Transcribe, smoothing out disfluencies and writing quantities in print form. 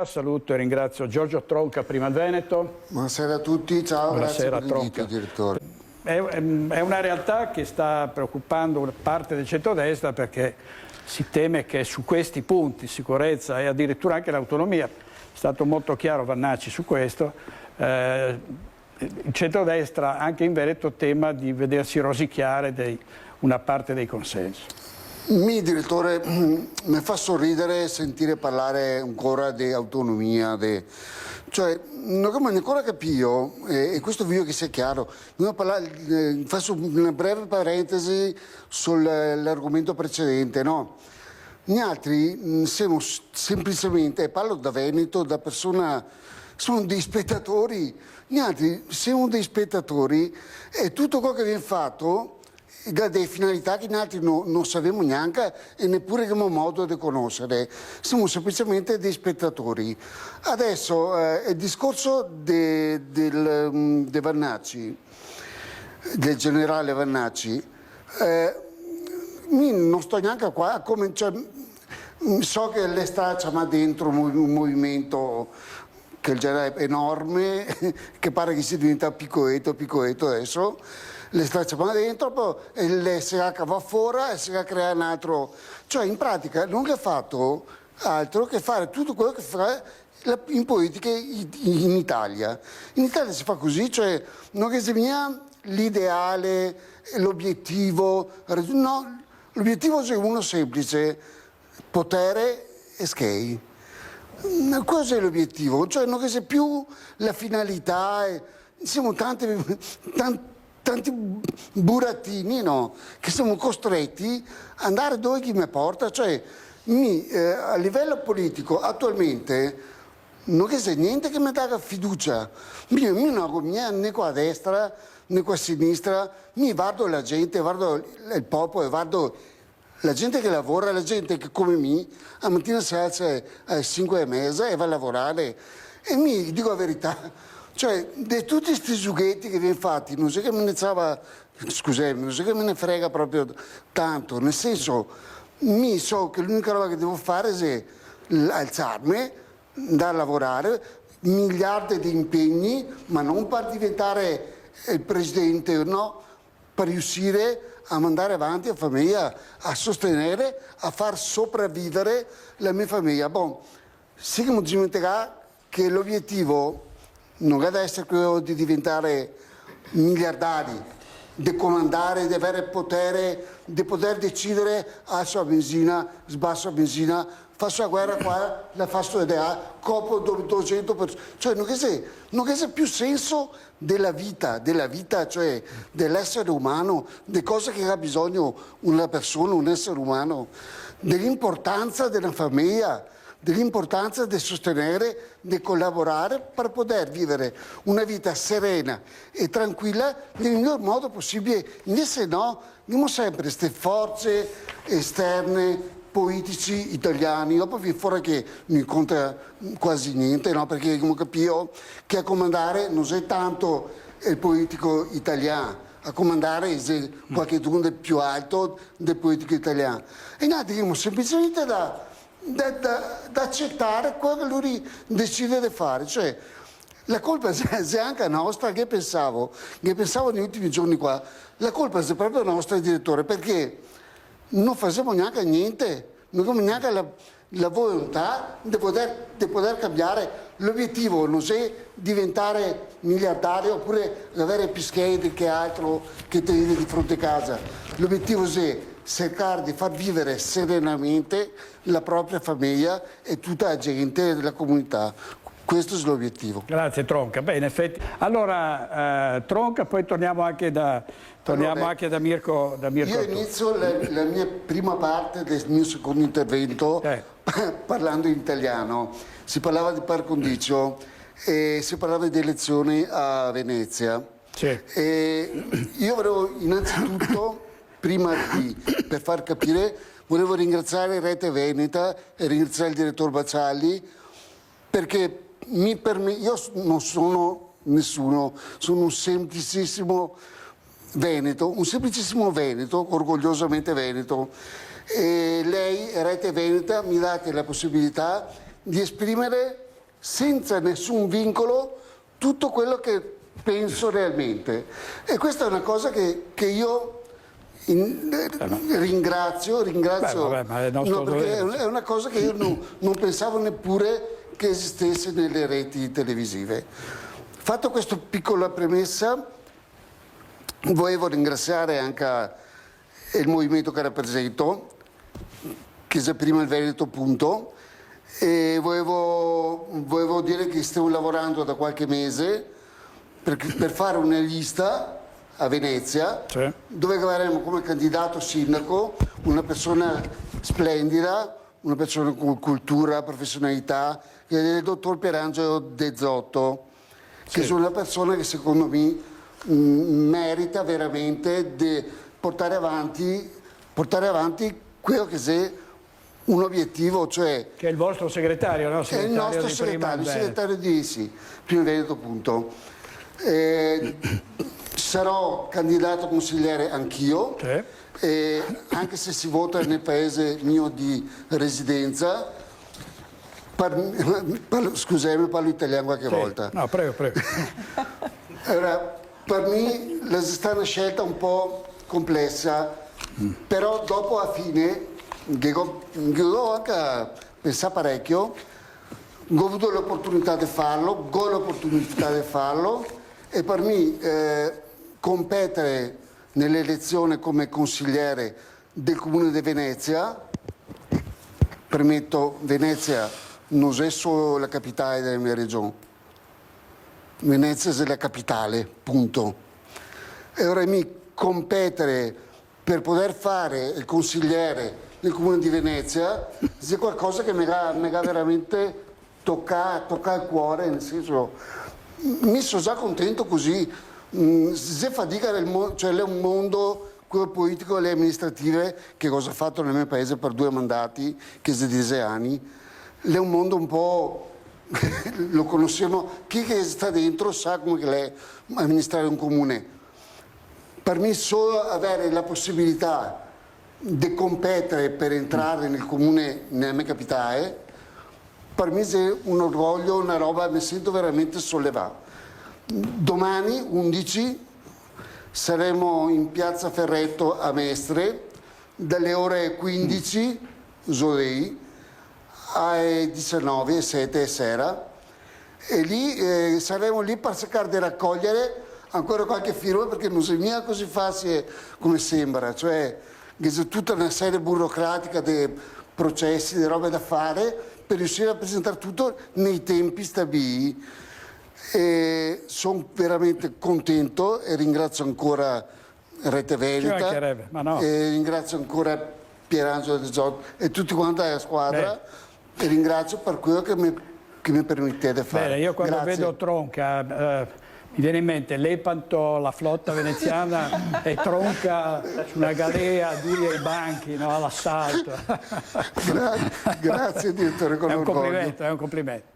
Saluto e ringrazio Giorgio Tronca, Prima il Veneto. Buonasera a tutti, ciao, Buonasera, grazie per l'invito, direttore. È una realtà che sta preoccupando una parte del centrodestra perché si teme che su questi punti, sicurezza e addirittura anche l'autonomia, è stato molto chiaro Vannacci su questo, il centrodestra anche in Veneto tema di vedersi rosicchiare una parte dei consensi. Direttore, mi fa sorridere sentire parlare ancora di autonomia, cioè non ho ancora capito, e questo voglio che sia chiaro, faccio una breve parentesi sull'argomento precedente, no? Noi altri siamo semplicemente, parlo da Veneto, da persona, sono dei spettatori, noi altri siamo dei spettatori e tutto quello che viene fatto ha delle finalità che noi altri non sappiamo neanche e neppure abbiamo modo di conoscere. Siamo semplicemente dei spettatori. Adesso il discorso di Vannacci, del generale Vannacci, non sto neanche qua, so che lei sta dentro un movimento che il generale è enorme, che pare che sia diventato piccoletto adesso, le sta dentro, poi le si va fuori e si va a creare un altro. Cioè in pratica non ha fatto altro che fare tutto quello che fa in politica in Italia. In Italia si fa così, cioè non che si via l'ideale, l'obiettivo, no, l'obiettivo è uno semplice, potere e schei. Cos'è l'obiettivo? Cioè non che sia più la finalità, siamo tanti burattini, no? Che siamo costretti ad andare dove chi mi porta, cioè a livello politico attualmente non c'è niente che mi dà fiducia. Io non né qua a destra né qua a sinistra, mi guardo la gente, guardo il popolo, guardo la gente che lavora, la gente che come me, a mattina si alza alle 5:30 e va a lavorare. E mi dico la verità, cioè di tutti questi sughetti che viene fatti, non so che me ne scusami, non so che me ne frega proprio tanto, nel senso, mi so che l'unica roba che devo fare è alzarmi, andare a lavorare, miliardi di impegni, ma non per diventare il presidente, no, per riuscire a mandare avanti la famiglia, a sostenere, a far sopravvivere la mia famiglia. Bon, sì che non dimenticare che l'obiettivo non deve essere quello di diventare miliardari, di comandare, di avere potere, di poter decidere alzo la benzina, sbasso la benzina, faccio la guerra qua, la faccio vedere, copro 200%, cioè non c'è più senso della vita, cioè dell'essere umano, delle cose che ha bisogno una persona, un essere umano, dell'importanza della famiglia, dell'importanza di sostenere, di collaborare per poter vivere una vita serena e tranquilla nel miglior modo possibile. Invece no, abbiamo sempre queste forze esterne, politici italiani, dopo viene fuori che non conta quasi niente, no? Perché come capisco che a comandare non è tanto il politico italiano, a comandare è qualcuno del più alto del politico italiano. E noi abbiamo semplicemente da accettare quello che lui decide di fare, cioè la colpa è anche nostra, che pensavo negli ultimi giorni qua, la colpa è proprio nostra, direttore, perché non facciamo neanche niente, non abbiamo neanche la volontà di poter cambiare. L'obiettivo non è diventare miliardario oppure avere più schede che altro che tenere di fronte a casa. L'obiettivo è cercare di far vivere serenamente la propria famiglia e tutta la gente della comunità. Questo è l'obiettivo. Grazie Tronca. Beh, in effetti. Allora, Tronca, poi torniamo anche da Mirko. Io inizio la mia prima parte del mio secondo intervento parlando in italiano. Si parlava di par condicio e si parlava di elezioni a Venezia. Sì. E io volevo innanzitutto, per far capire, volevo ringraziare Rete Veneta e ringraziare il direttore Baccialli, perché io non sono nessuno, sono un semplicissimo veneto, orgogliosamente veneto, e lei, Rete Veneta, mi date la possibilità di esprimere senza nessun vincolo tutto quello che penso realmente. E questa è una cosa che io ringrazio Beh, vabbè, ma è il nostro perché dovere. è una cosa che io non pensavo neppure che esistesse nelle reti televisive. Fatto questa piccola premessa, volevo ringraziare anche il movimento che rappresento, che è prima il Veneto Punto, e volevo dire che stiamo lavorando da qualche mese per fare una lista a Venezia, Sì. dove avremo come candidato sindaco una persona splendida, una persona con cultura, professionalità, che è il dottor Pierangelo De Zotto, che Sì. è una persona che secondo me merita veramente di portare avanti quello che è un obiettivo, cioè Che è il vostro segretario, no? è il nostro di prima segretario, il Veneto. segretario di sì, prima Veneto Punto. Sarò candidato consigliere anch'io, Sì. anche se si vota nel paese mio di residenza. Scusami, parlo italiano qualche Sì. volta. No, prego, prego. Allora, per me è stata una scelta un po' complessa, però dopo alla fine, che ho anche pensato parecchio, ho avuto l'opportunità di farlo, e per me competere nelle elezioni come consigliere del Comune di Venezia, permetto, Venezia non è solo la capitale della mia regione, Venezia è la capitale, punto. E ora mi competere per poter fare il consigliere del Comune di Venezia è qualcosa che mi ha veramente toccato il cuore, nel senso, mi sono già contento così. Se fatica cioè è un mondo, quello politico e le amministrative, che cosa ha fatto nel mio paese per 2 mandati, che è di 10 anni, è un mondo un po'... lo conosciamo, chi che sta dentro sa come che è amministrare un comune. Per me solo avere la possibilità di competere per entrare nel comune nella mia capitale, per me è un orgoglio, una roba, mi sento veramente sollevato. Domani 11 saremo in piazza Ferretto a Mestre dalle ore 15 Zolei alle 19, 7 sera, e lì saremo lì per cercare di raccogliere ancora qualche firma, perché non è mica così facile come sembra, cioè che c'è tutta una serie burocratica di processi, di robe da fare per riuscire a presentare tutto nei tempi stabiliti. E sono veramente contento e ringrazio ancora Rete Veneta, Ci mancherebbe, ma no. e ringrazio ancora Pierangelo De Zotto e tutti quanti la squadra. E ringrazio per quello che mi permettete di fare. Bene, io quando Grazie. vedo Tronca mi viene in mente Lepanto, la flotta veneziana e Tronca su una galea, duri ai banchi, no, all'assalto. Grazie direttore, con È un orgoglio. complimento, è un complimento.